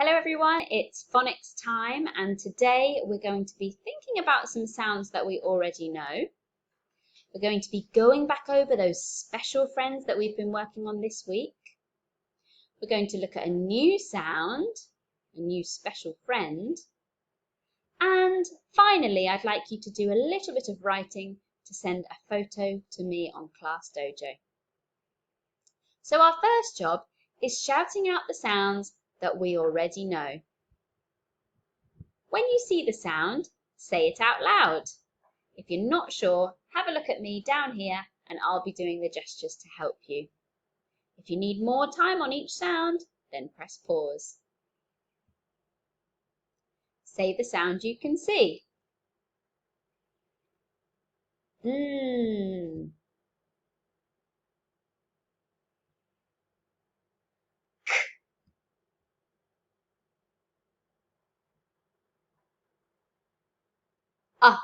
Hello everyone, it's phonics time, and today we're going to be thinking about some sounds that we already know. We're going to be going back over those special friends that we've been working on this week. We're going to look at a new sound, a new special friend. And finally, I'd like you to do a little bit of writing to send a photo to me on Class Dojo. So our first job is shouting out the sounds that we already know. When you see the sound, say it out loud. If you're not sure, have a look at me down here and I'll be doing the gestures to help you. If you need more time on each sound, then press pause. Say the sound you can see. Ah.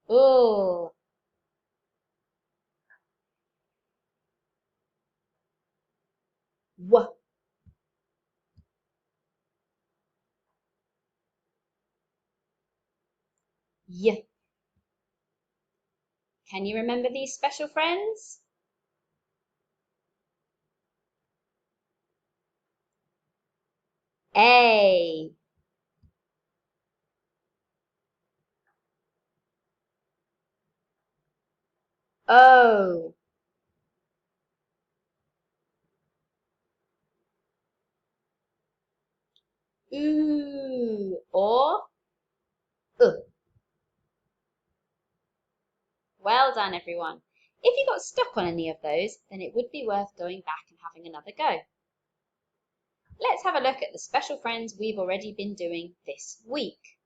Oh. W. Y. Can you remember these special friends? A. O. Oo. Or U. Well done, everyone. If you got stuck on any of those, then it would be worth going back and having another go. Let's have a look at the special friends we've already been doing this week.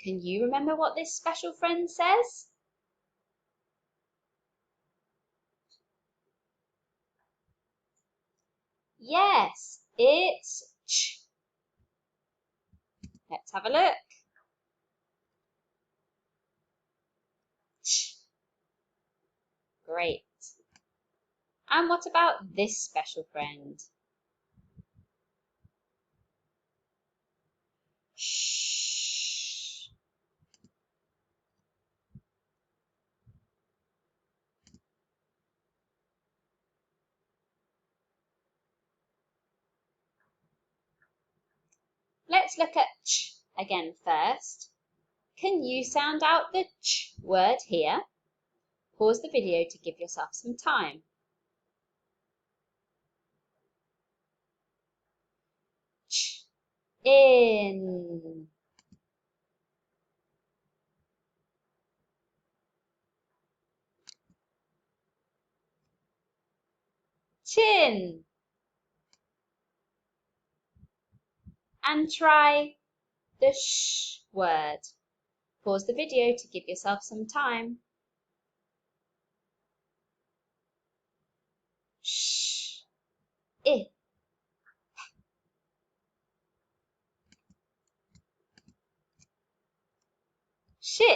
Can you remember what this special friend says? Yes, it's ch. Let's have a look. Ch. Great. And what about this special friend? Shh. Let's look at ch again first. Can you sound out the ch word here? Pause the video to give yourself some time. Ch. In. Chin. And try the sh word. Pause the video to give yourself some time. Sh. I. Ship.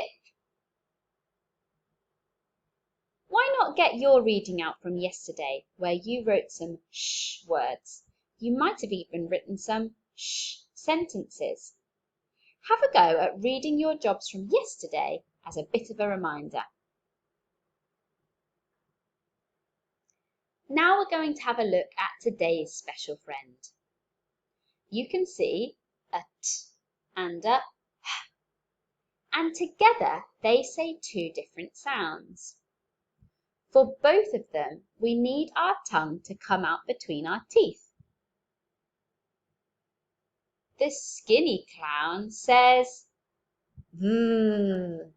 Why not get your reading out from yesterday where you wrote some sh words? You might have even written some sh sentences. Have a go at reading your jobs from yesterday as a bit of a reminder. Now we're going to have a look at today's special friend. You can see a t and a h, and together they say two different sounds. For both of them, we need our tongue to come out between our teeth. The skinny clown says, and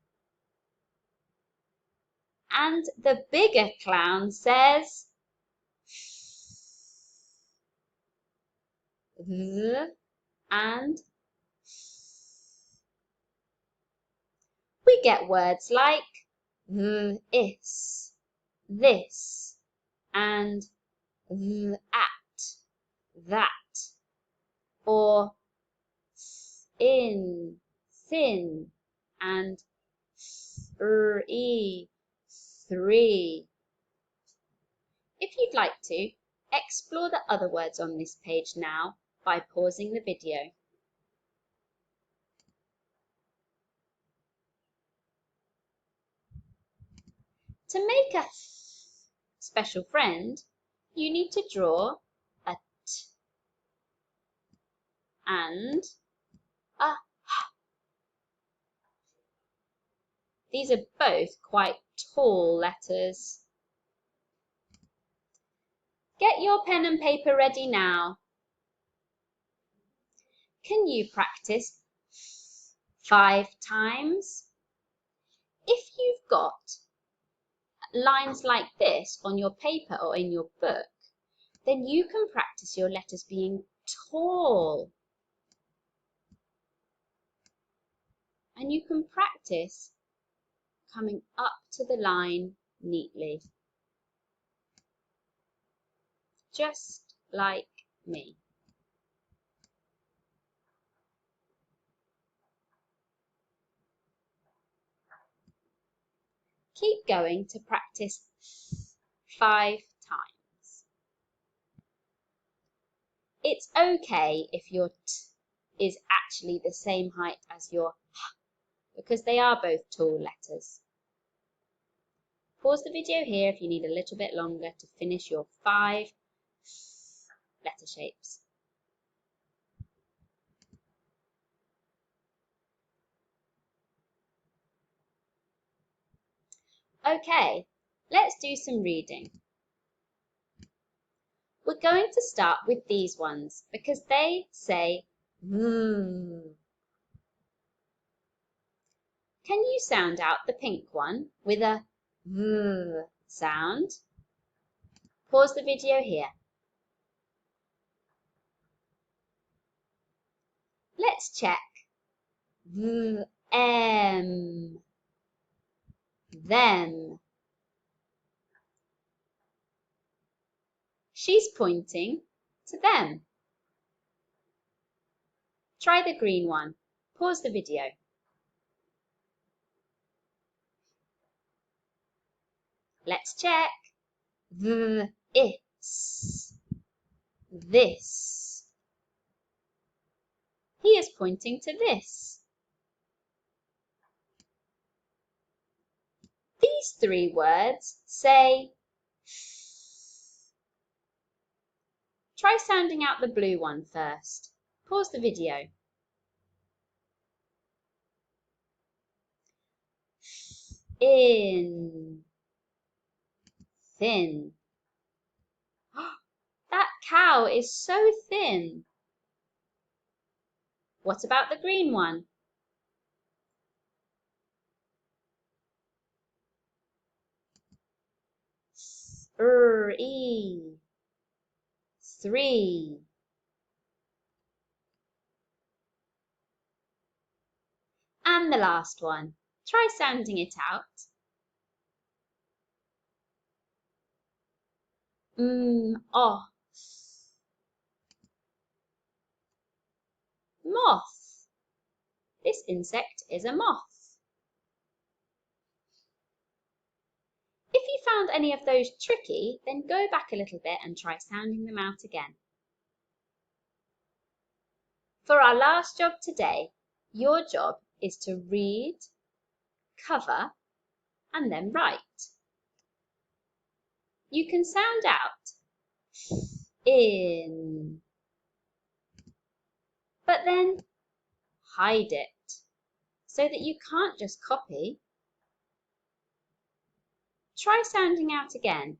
the bigger clown says, and we get words like is, this, and at, that, or in, thin, and three. If you'd like to, explore the other words on this page now by pausing the video. To make a special friend, you need to draw a T and a H. These are both quite tall letters. Get your pen and paper ready now. Can you practice 5 times? If you've got lines like this on your paper or in your book, then you can practice your letters being tall. And you can practice coming up to the line neatly. Just like me. Keep going to practice 5 times. It's okay if your T is actually the same height as your H, because they are both tall letters. Pause the video here if you need a little bit longer to finish your 5 letter shapes. Okay, let's do some reading. We're going to start with these ones because they say Can you sound out the pink one with a V sound? Pause the video here. Let's check. Them. She's pointing to them. Try the green one. Pause the video. Let's check. It's. This. He is pointing to this. These 3 words say. Try sounding out the blue one first. Pause the video. In. Thin. That cow is so thin. What about the green one? Three. And the last one. Try sounding it out. Off. Moth. This insect is a moth. If you found any of those tricky, then go back a little bit and try sounding them out again. For our last job today, your job is to read, cover, and then write. You can sound out in, but then hide it so that you can't just copy. Try sounding out again.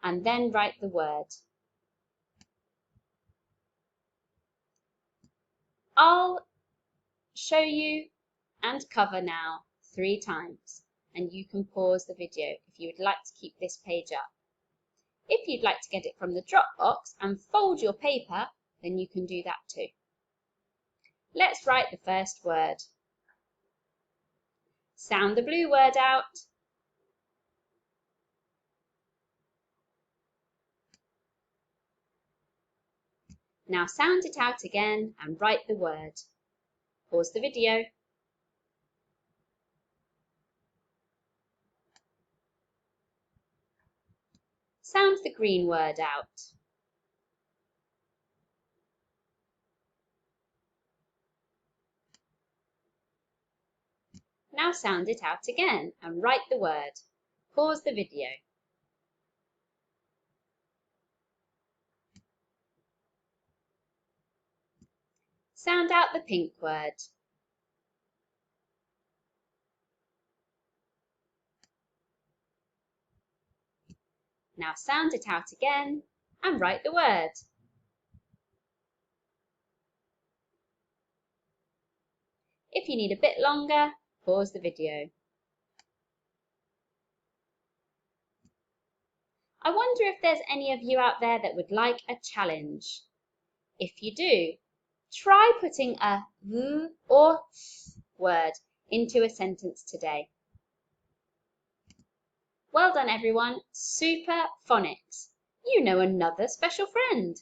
And then write the word. I'll show you and cover now 3 times, and you can pause the video if you would like to keep this page up. If you'd like to get it from the Dropbox and fold your paper, then you can do that too. Let's write the first word. Sound the blue word out. Now sound it out again and write the word. Pause the video. Sound the green word out. Now sound it out again and write the word. Pause the video. Sound out the pink word. Now sound it out again and write the word. If you need a bit longer, pause the video. I wonder if there's any of you out there that would like a challenge. If you do, try putting a v or th word into a sentence today. Well done everyone, super phonics. You know another special friend.